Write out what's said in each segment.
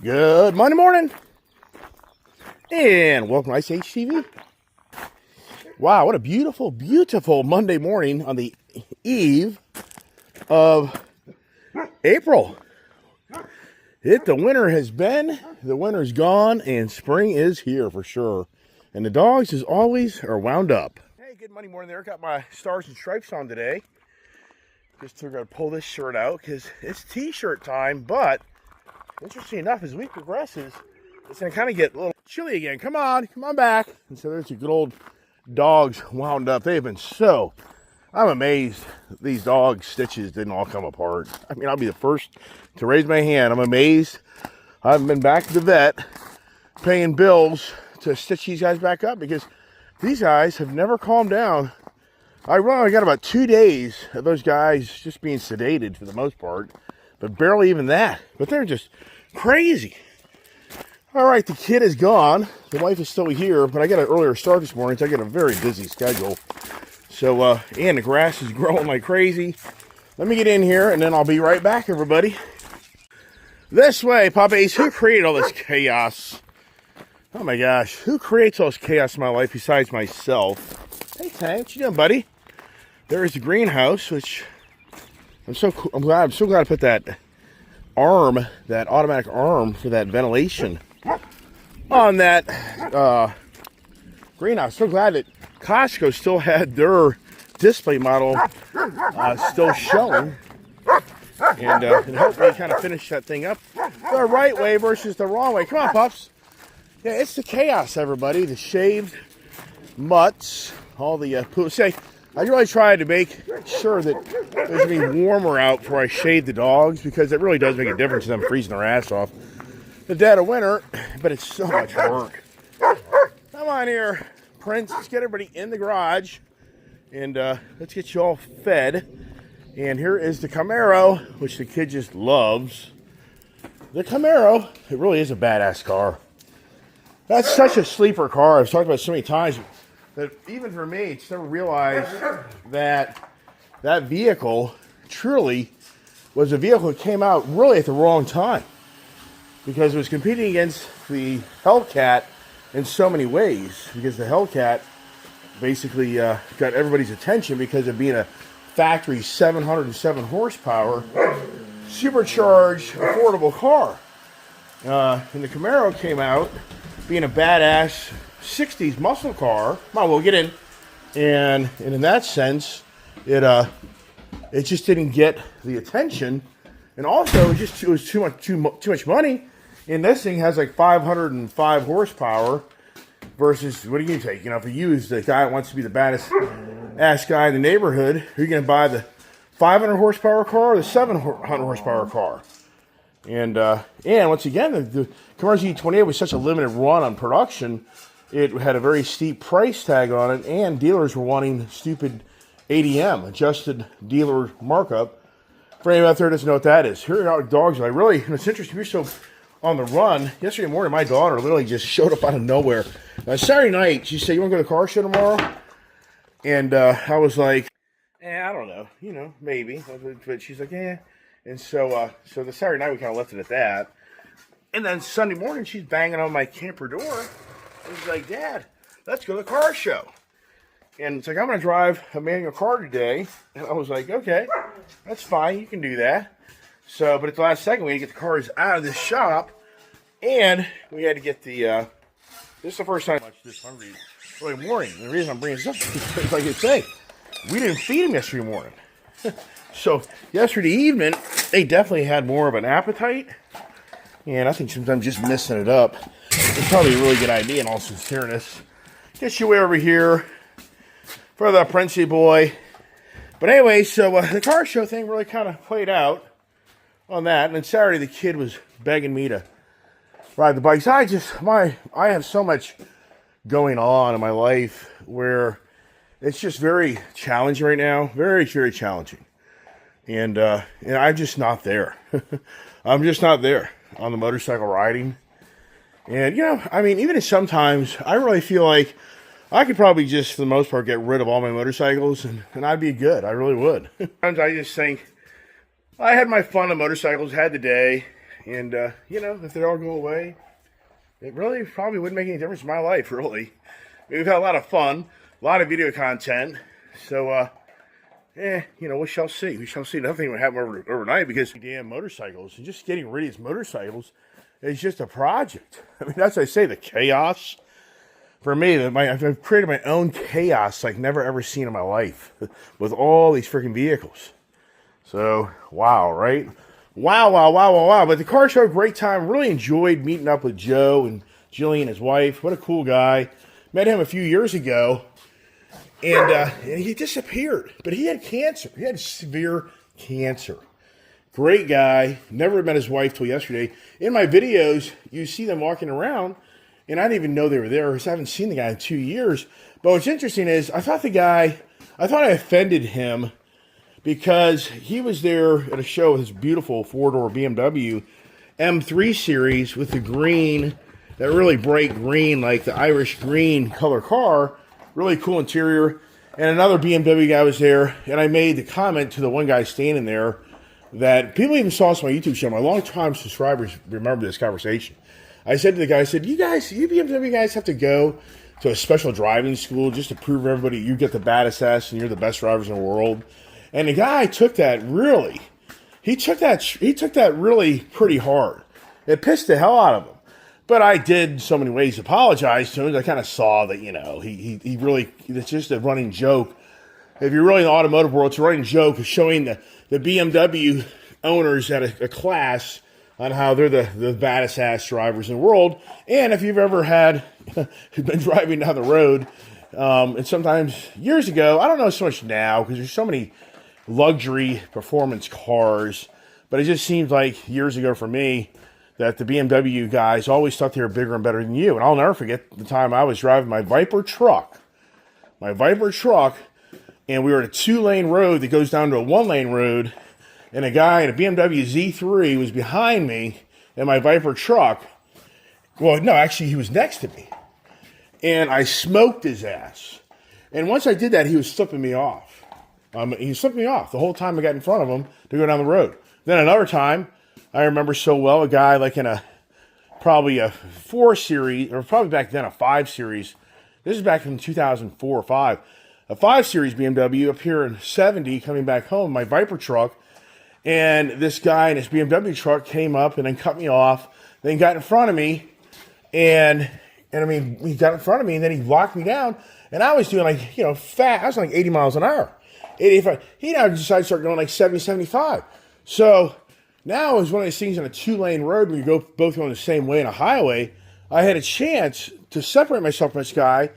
Good Monday morning, and welcome to Ice Age TV. Wow, what a beautiful, beautiful Monday morning on the eve of April. The winter has been, the winter's gone, and spring is here for sure. And the dogs, as always, are wound up. Hey, good Monday morning there. Got my stars and stripes on today. Just going to pull this shirt out because it's t-shirt time, but interesting enough, as the week progresses, it's going to kind of get a little chilly again. Come on back. And so there's your good old dogs wound up. They've been I'm amazed these dog stitches didn't all come apart. I mean, I'll be the first to raise my hand. I'm amazed. I haven't been back to the vet paying bills to stitch these guys back up because these guys have never calmed down. I got about 2 days of those guys just being sedated for the most part, but barely even that. But they're just crazy. All right, the kid is gone. The wife is still here, but I got an earlier start this morning, so I got a very busy schedule. So, and the grass is growing like crazy. Let me get in here, and then I'll be right back, everybody. This way, puppies. Who created all this chaos? Oh, my gosh. Who creates all this chaos in my life besides myself? Hey, Tank. What you doing, buddy? There is the greenhouse, which I'm so glad I put that automatic arm for that ventilation on that greenhouse. So glad that Costco still had their display model still showing, and hopefully kind of finish that thing up the right way versus the wrong way. Come on, pups. Yeah, it's the chaos, everybody. The shaved mutts, all the poop. Say, I really tried to make sure that it's going to be warmer out before I shave the dogs, because it really does make a difference to them freezing their ass off the dead of winter, but it's so much work. Come on here, Prince. Let's get everybody in the garage, and let's get you all fed. And here is the Camaro, which the kid just loves. The Camaro, it really is a badass car. That's such a sleeper car. I've talked about it so many times that even for me, it's never realized that that vehicle truly was a vehicle that came out really at the wrong time, because it was competing against the Hellcat in so many ways, because the Hellcat basically got everybody's attention because of being a factory 707 horsepower supercharged affordable car, and the Camaro came out being a badass 60s muscle car. Come on, we'll get in. And in that sense, it just didn't get the attention. And also, it was too much money. And this thing has like 505 horsepower versus, what do you take? You know, if you use the guy that wants to be the baddest ass guy in the neighborhood, are you going to buy the 500 horsepower car or the 700 horsepower car? And once again, the Camaro Z28 was such a limited run on production. It had a very steep price tag on it, and dealers were wanting stupid ADM, adjusted dealer markup. For anyone out there who doesn't know what that is, here are dogs. It's interesting. We're so on the run. Yesterday morning, my daughter literally just showed up out of nowhere. Saturday night, she said, "You want to go to the car show tomorrow?" And I was like, I don't know, maybe. But she's like, "Yeah." And so the Saturday night, we kind of left it at that. And then Sunday morning, she's banging on my camper door. And she's like, "Dad, let's go to the car show." And it's like, "I'm going to drive a manual car today." And I was like, "Okay, that's fine. You can do that." So, but at the last second, we had to get the cars out of the shop. And we had to get this is the first time I'm this hungry early morning. And the reason I'm bringing this up is because, like I say, we didn't feed them yesterday morning. So, yesterday evening, they definitely had more of an appetite. And I think sometimes just missing it up is probably a really good idea in all sincereness. Get you way over here for the Princey boy. But anyway, so the car show thing really kind of played out on that. And then Saturday, the kid was begging me to ride the bikes. I have so much going on in my life where it's just very challenging right now. Very, very challenging. And I'm just not there. I'm just not there on the motorcycle riding. And, even if sometimes I really feel like I could probably just, for the most part, get rid of all my motorcycles, and I'd be good. I really would. Sometimes I just think, I had my fun on motorcycles, had the day, And, you know, if they all go away, it really probably wouldn't make any difference in my life, really. We've had a lot of fun, a lot of video content. So, you know, we shall see. We shall see. Nothing will happen overnight because damn motorcycles and just getting rid of these motorcycles is just a project. I mean, that's what I say, the chaos. For me, I've created my own chaos like never ever seen in my life with all these freaking vehicles. So, wow, right? Wow. But the car show, great time. Really enjoyed meeting up with Joe and Jillian, his wife. What a cool guy. Met him a few years ago, and he disappeared. But he had cancer. He had severe cancer. Great guy. Never met his wife till yesterday. In my videos, you see them walking around, and I didn't even know they were there because I haven't seen the guy in 2 years. But what's interesting is I thought I offended him because he was there at a show with his beautiful four-door BMW M3 Series with the green, that really bright green, like the Irish green color car. Really cool interior. And another BMW guy was there, and I made the comment to the one guy standing there that people even saw this on my YouTube channel. My long-time subscribers remember this conversation. I said to the guy, I said, you BMW guys have to go to a special driving school just to prove everybody you get the baddest ass and you're the best drivers in the world. And the guy took that really, he took that really pretty hard. It pissed the hell out of him. But I did so many ways apologize to him. I kind of saw that, you know, he really, it's just a running joke. If you're really in the automotive world, it's a running joke of showing the BMW owners at a class on how they're the baddest ass drivers in the world. And if you've ever been driving down the road, and sometimes years ago, I don't know so much now because there's so many luxury performance cars, but it just seems like years ago for me that the BMW guys always thought they were bigger and better than you. And I'll never forget the time I was driving my Viper truck, and we were at a 2-lane road that goes down to a 1-lane road, and a guy in a BMW Z3 was behind me in my Viper truck. Well, no, actually, he was next to me, and I smoked his ass. And once I did that, he was flipping me off. He flipped me off the whole time I got in front of him to go down the road. Then another time, I remember so well, a guy like in probably a 4 Series, or probably back then a 5 Series. This is back in 2004 or 5. A 5 Series BMW up here in 70 coming back home, my Viper truck. And this guy in his BMW truck came up and then cut me off, then got in front of me. And I mean, he got in front of me and then he locked me down. And I was doing like, you know, I was like 80 miles an hour. 85. He now decided to start going like 70, 75. So now it was one of those things on a 2-lane road where you both going the same way in a highway. I had a chance to separate myself from this guy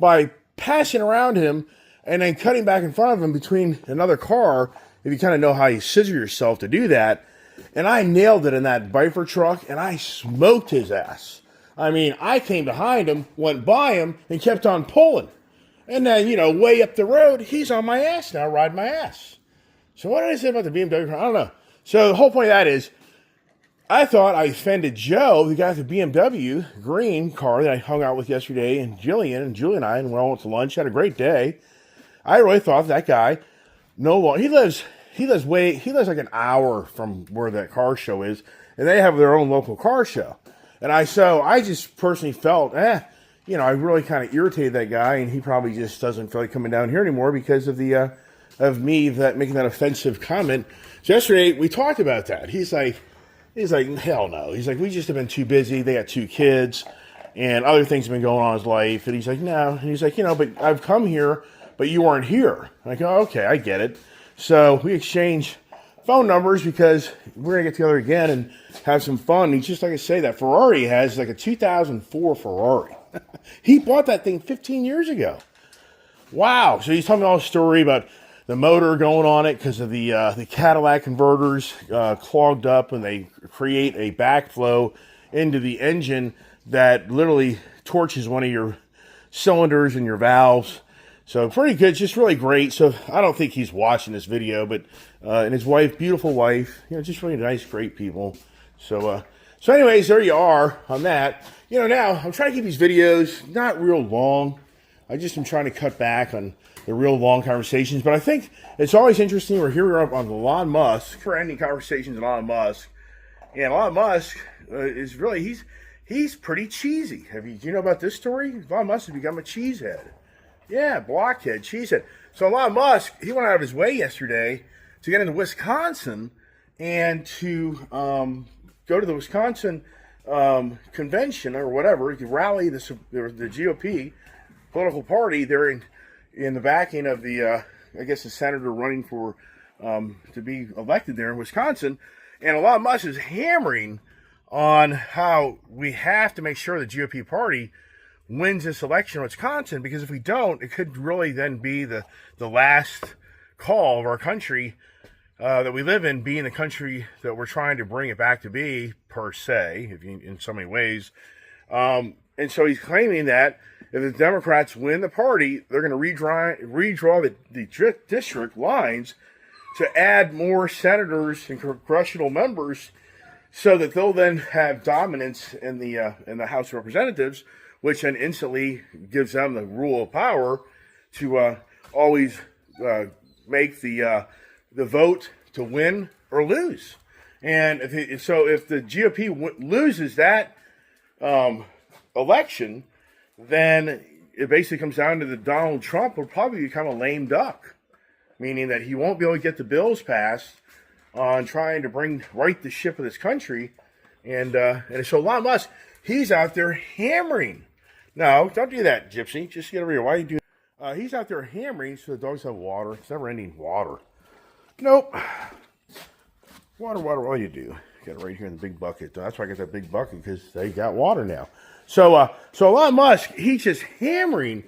by passing around him and then cutting back in front of him between another car, if you kind of know how you scissor yourself to do that. And I nailed it in that Viper truck, and I smoked his ass. I mean, I came behind him, went by him, and kept on pulling. And then, you know, way up the road, he's on my ass now, riding my ass. So what did I say about the BMW? I don't know. So the whole point of that is, I thought I offended Joe, the guy with the BMW green car that I hung out with yesterday, and Jillian and Julie and I, and we all went to lunch, had a great day. I really thought that guy, he lives like an hour from where that car show is, and they have their own local car show. And I just personally felt, you know, I really kind of irritated that guy, and he probably just doesn't feel like coming down here anymore because of the of me making that offensive comment. So yesterday we talked about that. He's like, hell no. He's like, we just have been too busy. They got 2 kids, and other things have been going on in his life. And he's like, no. And he's like, you know, but I've come here, but you weren't here. I'm like, oh, okay, I get it. So we exchanged phone numbers because we're gonna get together again and have some fun. He's just like I say, that Ferrari has like a 2004 Ferrari. He bought that thing 15 years ago. Wow. So he's telling me all the story about the motor going on it because of the Cadillac converters clogged up, and they create a backflow into the engine that literally torches one of your cylinders and your valves. So pretty good, just really great. So I don't think he's watching this video, but and his wife, beautiful wife, you know, just really nice, great people. So anyways, there you are on that. You know, now I'm trying to keep these videos not real long. I just am trying to cut back on the real long conversations, but I think it's always interesting. We're here on Elon Musk, for ending conversations on Elon Musk, And Elon Musk is really, he's pretty cheesy. Do you know about this story? Elon Musk has become a cheesehead. Yeah, blockhead, cheesehead. So Elon Musk, he went out of his way yesterday to get into Wisconsin and to go to the Wisconsin convention or whatever, to rally the GOP political party. They're in the backing of the, I guess, the senator running for to be elected there in Wisconsin. And Elon Musk is hammering on how we have to make sure the GOP party wins this election in Wisconsin, because if we don't, it could really then be the last call of our country that we live in, being the country that we're trying to bring it back to be, per se, in so many ways. And so he's claiming that if the Democrats win the party, they're going to redraw the district lines to add more senators and congressional members, so that they'll then have dominance in the House of Representatives, which then instantly gives them the rule of power to always make the vote to win or lose. And if the GOP loses that election, then it basically comes down to that Donald Trump will probably become a lame duck, meaning that he won't be able to get the bills passed on trying to right the ship of this country. And so Elon Musk, he's out there hammering. No, don't do that, Gypsy. Just get over here. Why are you doing he's out there hammering so the dogs have water. It's never-ending water. Nope. Water, all you do. Got it right here in the big bucket. That's why I got that big bucket, because they got water now. So Elon Musk, he's just hammering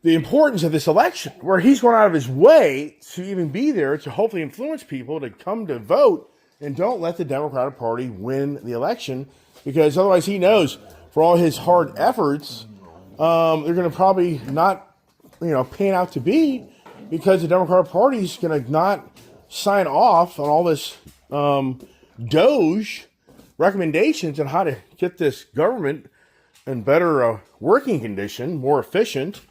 the importance of this election, where he's going out of his way to even be there to hopefully influence people to come to vote and don't let the Democratic Party win the election, because otherwise he knows for all his hard efforts, they're going to probably not, pan out to be, because the Democratic Party is going to not sign off on all this Doge recommendations on how to get this government in better working condition, more efficient.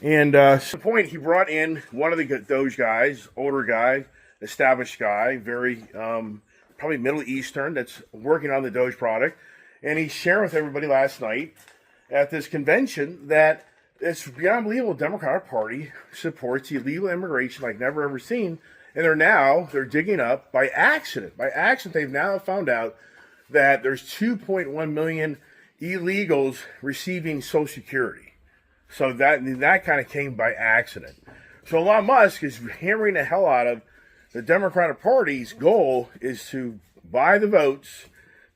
And to the point, he brought in one of the Doge guys, older guy, established guy, very probably Middle Eastern, that's working on the Doge product. And he shared with everybody last night at this convention that it's beyond believable. The Democratic Party supports illegal immigration like never ever seen. And they're digging up by accident. By accident, they've now found out that there's 2.1 million illegals receiving Social Security. So that kind of came by accident. So Elon Musk is hammering the hell out of the Democratic Party's goal is to buy the votes,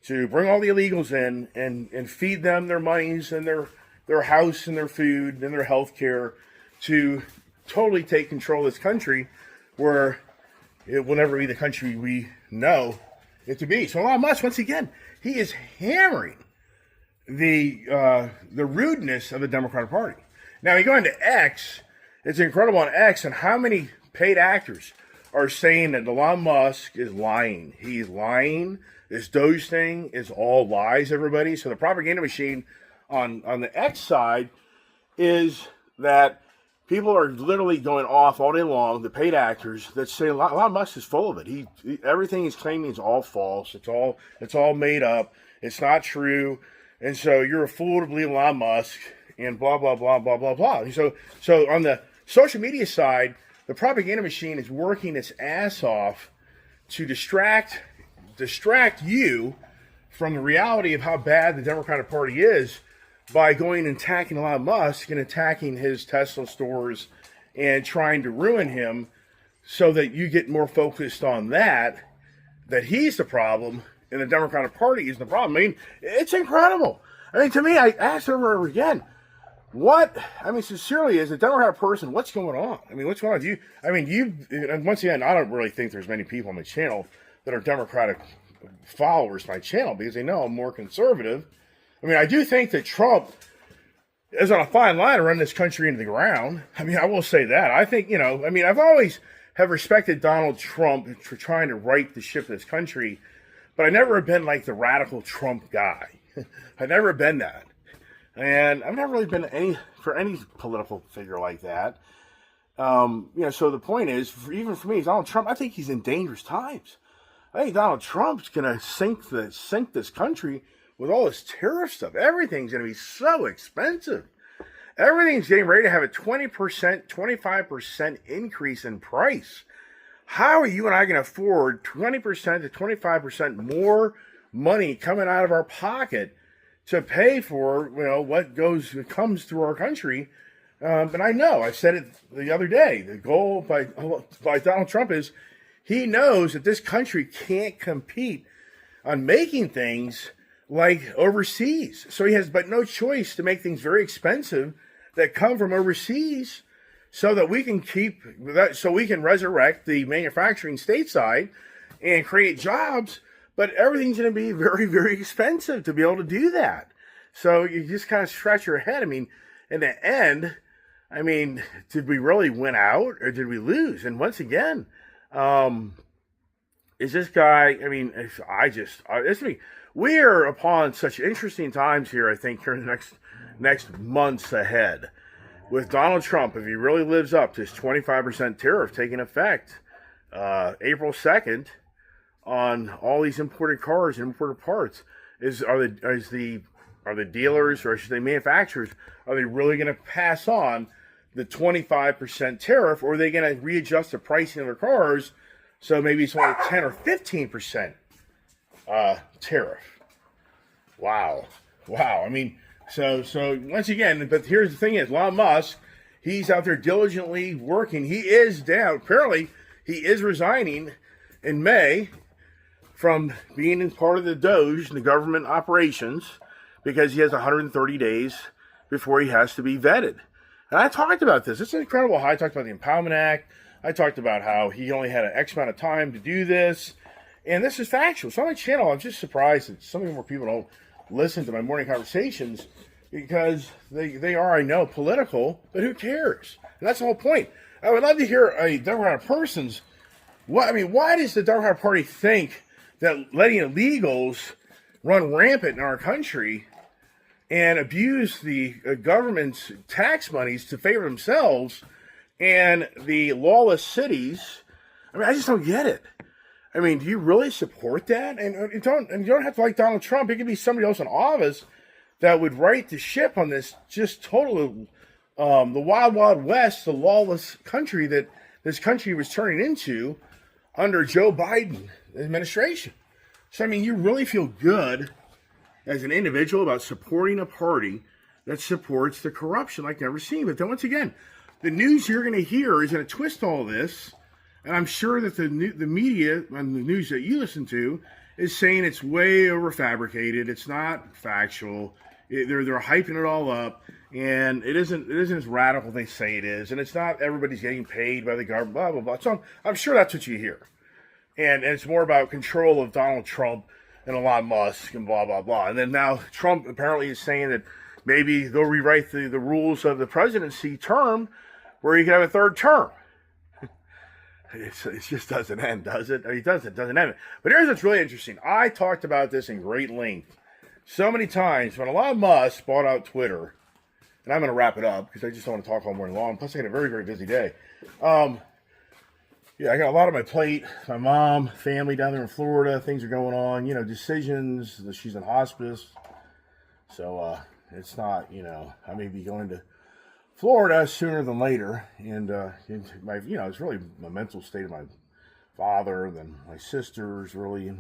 to bring all the illegals in and feed them their monies and their house and their food and their health care, to totally take control of this country, where it will never be the country we know it to be. So Elon Musk, once again, he is hammering the rudeness of the Democratic Party. Now, you go into X, it's incredible on X, and how many paid actors are saying that Elon Musk is lying. He's lying. This Doge thing is all lies, everybody. So the propaganda machine on the X side is that people are literally going off all day long, the paid actors, that say Elon Musk is full of it. Everything he's claiming is all false. It's all made up. It's not true. And so you're a fool to believe Elon Musk, and blah, blah, blah, blah, blah, blah. So on the social media side, the propaganda machine is working its ass off to distract you from the reality of how bad the Democratic Party is, by going and attacking Elon Musk and attacking his Tesla stores and trying to ruin him, so that you get more focused on that he's the problem and the Democratic Party is the problem. I mean, it's incredible. I mean, to me, I asked over and over again, sincerely, as a Democratic person, what's going on? I mean, what's going on? And once again, I don't really think there's many people on my channel that are Democratic followers of my channel, because they know I'm more conservative. I mean, I do think that Trump is on a fine line to run this country into the ground. I mean, I will say that. I think, I've always have respected Donald Trump for trying to right the ship of this country, but I never have been like the radical Trump guy. I've never been that. And I've never really been for any political figure like that. So the point is, even for me, Donald Trump, I think he's in dangerous times. I think Donald Trump's going to sink this country with all this tariff stuff. Everything's going to be so expensive. Everything's getting ready to have a 20%, 25% increase in price. How are you and I going to afford 20% to 25% more money coming out of our pocket to pay for, what comes through our country? And I know, I said it the other day, the goal by Donald Trump is he knows that this country can't compete on making things like overseas. So he has but no choice to make things very expensive that come from overseas so that we can resurrect the manufacturing stateside and create jobs. But everything's going to be very, very expensive to be able to do that. So you just kind of scratch your head. I mean, in the end, did we really win out or did we lose? And once again, is this guy, we are upon such interesting times here, I think, during the next months ahead. With Donald Trump, if he really lives up to his 25% tariff taking effect April 2nd on all these imported cars and imported parts, are the dealers, or should they manufacturers, are they really going to pass on the 25% tariff, or are they going to readjust the pricing of their cars so maybe it's only 10 or 15% tariff? Wow. So once again, but here's the thing is, Elon Musk, he's out there diligently working. He is down. Apparently, he is resigning in May from being in part of the Doge, the government operations, because he has 130 days before he has to be vetted. And I talked about this. It's incredible how I talked about the Empowerment Act. I talked about how he only had an X amount of time to do this. And this is factual. So on my channel, I'm just surprised that so many more people don't listen to my morning conversations because they are, I know, political, but who cares? And that's the whole point. I would love to hear a Democratic person's, why does the Democratic Party think that letting illegals run rampant in our country and abuse the government's tax monies to favor themselves and the lawless cities? I just don't get it. Do you really support that? And you don't have to like Donald Trump. It could be somebody else in office that would right the ship on this just total, the wild, wild west, the lawless country that this country was turning into under Joe Biden administration. So, you really feel good as an individual about supporting a party that supports the corruption like never seen. But then once again, the news you're going to hear is going to twist all this. And I'm sure that the media and the news that you listen to is saying it's way overfabricated. It's not factual. They're hyping it all up, and it isn't as radical as they say it is. And it's not everybody's getting paid by the government. Blah blah blah. So I'm sure that's what you hear. And it's more about control of Donald Trump and Elon Musk and blah blah blah. And then now Trump apparently is saying that maybe they'll rewrite the rules of the presidency term, where you can have a third term. It just doesn't end, does it? It doesn't end. But here's what's really interesting. I talked about this in great length so many times when Elon Musk bought out Twitter. And I'm going to wrap it up because I just don't want to talk all morning long. Plus, I had a very, very busy day. I got a lot on my plate. My mom, family down there in Florida, things are going on. Decisions. She's in hospice. So it's not, I may be going to Florida sooner than later, and it's really my mental state of my father, and then my sisters really,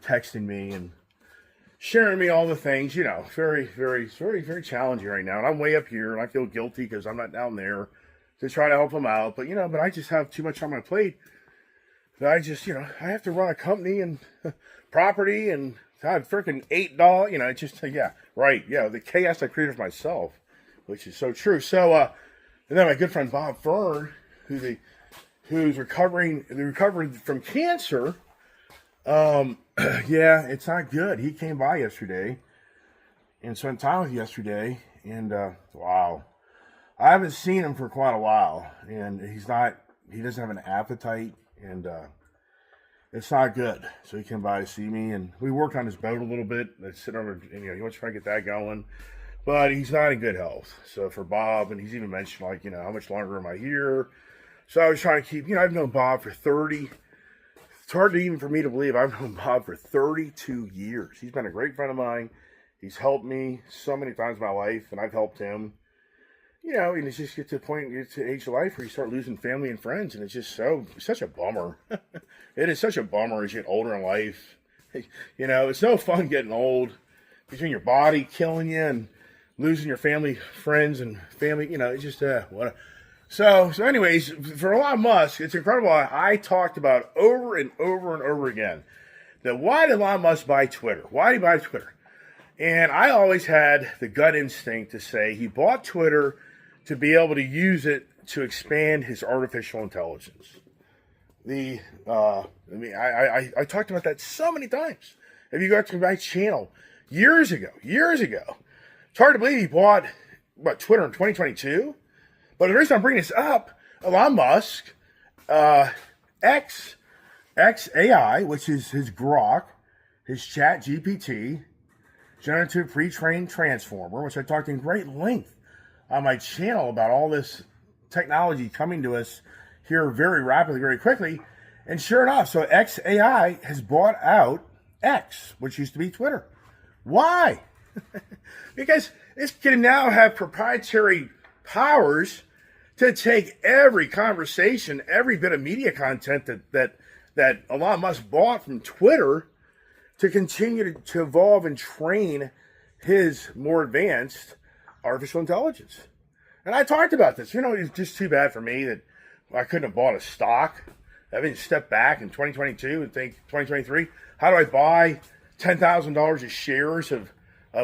texting me and sharing me all the things, very, very, very, very challenging right now. And I'm way up here, and I feel guilty because I'm not down there to try to help them out. But but I just have too much on my plate that I just, I have to run a company and property, and I have freaking $8. The chaos I created for myself. Which is so true. So, and then my good friend Bob Fern, who's recovering from cancer. It's not good. He came by yesterday and spent time with me yesterday, and wow, I haven't seen him for quite a while, and he doesn't have an appetite, and it's not good. So he came by to see me, and we worked on his boat a little bit. Let's sit on, and he wants to try to get that going. But he's not in good health. So for Bob, and he's even mentioned, how much longer am I here? So I was trying to keep, I've known Bob for It's hard to even for me to believe I've known Bob for 32 years. He's been a great friend of mine. He's helped me so many times in my life, and I've helped him. You know, and it's just get to the point, get to the age of life where you start losing family and friends, and it's just such a bummer. It is such a bummer as you get older in life. You know, it's no fun getting old between your body killing you and losing your family, friends, and family. You know, it's just what. So anyways, for Elon Musk, it's incredible. I talked about over and over and over again that why did Elon Musk buy Twitter? Why did he buy Twitter? And I always had the gut instinct to say he bought Twitter to be able to use it to expand his artificial intelligence. I talked about that so many times. If you go to my channel years ago, it's hard to believe he bought Twitter in 2022. But the reason I'm bringing this up, Elon Musk, xAI, which is his Grok, his Chat GPT, generative pre-trained transformer, which I talked in great length on my channel about all this technology coming to us here very rapidly, very quickly. And sure enough, so xAI has bought out X, which used to be Twitter. Why? Because it can now have proprietary powers to take every conversation, every bit of media content that Elon Musk bought from Twitter to continue to evolve and train his more advanced artificial intelligence. And I talked about this. You know, it's just too bad for me that I couldn't have bought a stock. I mean, step back in 2022 and think 2023, how do I buy $10,000 of shares of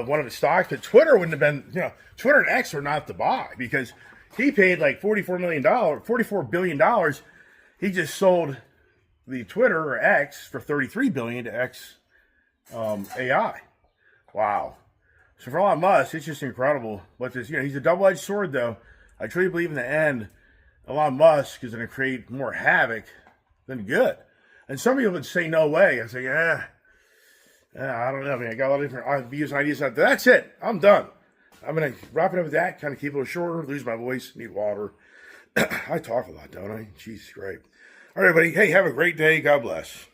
one of the stocks? But Twitter wouldn't have been, you know, Twitter and X are not to buy because he paid like $44 billion. He just sold the Twitter or X for $33 billion to X AI. Wow. So for Elon Musk, it's just incredible what this, you know, he's a double-edged sword though. I truly believe in the end, Elon Musk is going to create more havoc than good. And some people would say, no way. I say, I don't know, man. I got a lot of different views and ideas. That's it. I'm done. I'm going to wrap it up with that, kind of keep it a little shorter, lose my voice, need water. I talk a lot, don't I? Jesus, great. All right, everybody. Hey, have a great day. God bless.